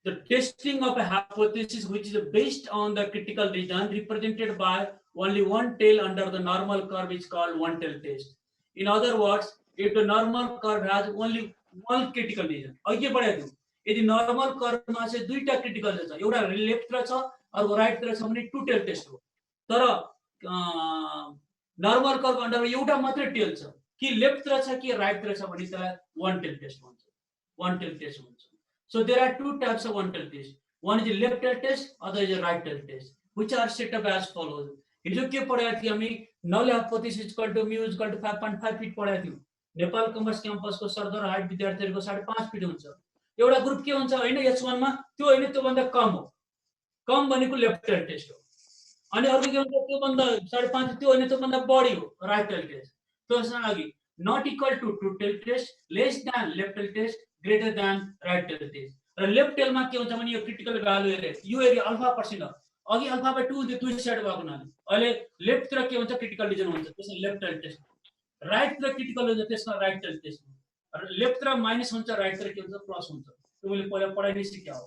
[SPEAKER 2] The testing of a hypothesis which is based on the critical region represented by only one tail under the normal curve is called one tail test. In other words, if the normal curve has only one critical region, अघि बढाइदिउँ, यदि normal curve मा चाहिँ दुईटा critical छ, एउटा left तिर छ अर्को राइट तिर छ भने टु टेल टेस्ट हो। तर नर्मल कर्व अन्डरमा एउटा मात्रै टेल छ, कि लेफ्ट तिर छ कि राइट तिर छ भने त्यसलाई वन टेल टेस्ट भन्छ, वन टेल टेस्ट भन्छ। So there are two types of one tail test. One is a left tail test, other is a right tail test, which are set up as follows. हिजो के पढाएको थियो हामी? Null hypothesis equal to mu equal to 5.5 feet पढाएको थियो। Nepal commerce क्याम्पसको सरदर height विद्यार्थीहरूको 5.5 फिट हुन्छ। एउटा ग्रुप के हुन्छ हैन H1 मा, त्यो हैन त्यो भन्दा कम हो। कम भनेको लेफ्ट टेल टेस्ट हो। अनि अर्को के हुन्छ त्यो भन्दा 5.5, त्यो हैन त्यो भन्दा बढी हो राइट टेल टेस्ट। त्यसमा अघि not equal to two tail test, less than left tail test, greater than right tail test. र लेफ्ट टेलमा के हुन्छ भने यो क्रिटिकल भ्यालु एरिया, यो एरिया अल्फा पर्सेन्ट हो। अघि अल्फा बाइ 2 दुई साइड भएको हुनाले अहिले लेफ्ट तिर के हुन्छ क्रिटिकल रिजन हुन्छ, त्यसमा लेफ्ट टेल टेस्ट। राइट तिर क्रिटिकल हुन्छ, त्यसमा राइट टेल टेस्ट। र लेफ्ट तिर माइनस हुन्छ, राइट तिर के हुन्छ प्लस हुन्छ। त्यो मैले पहिला पढाइ नै सिक्या हो।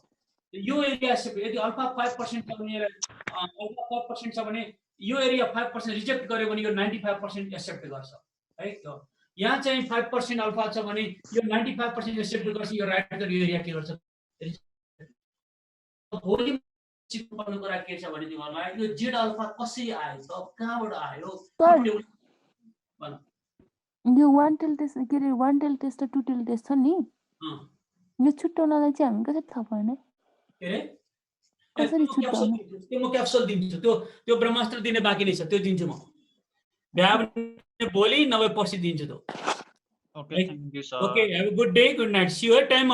[SPEAKER 2] यो एरिया यदि अल्फा 5% छ भने अल्फा 5% छ भने यो एरिया 5% रिजेक्ट गर्यो भने यो 95% एक्सेप्ट गर्छ है। त यहाँ चाहिँ 5% अल्फा छ भने यो 95% एक्सेप्ट गर्छ, यो राइट तिर यो एरिया के गर्छ? भोलि सिक्नुपर्ने कुरा के छ भने तिमीहरूलाई यो जेड अल्फा कसरी आयो त, कहाँबाट आयो?
[SPEAKER 9] यो वन टेल टेस्ट के रे, वन टेल टेस्ट र टु टेल टेस्ट छ नि, यो छुट्याउनलाई चाहिँ हामी कसरी थाहा पाउने?
[SPEAKER 2] के रे
[SPEAKER 9] कसरी छुट्याउने?
[SPEAKER 2] त्यो म क्याप्सुल दिन्छु, त्यो ब्रह्मास्त्र दिने बाँकी नै छ, त्यो दिन्छु म। भ्याब भोलि नभए पछि दिन्छु त।
[SPEAKER 15] Okay, thank you, sir.
[SPEAKER 2] Okay, have a good day, good night. See you at time.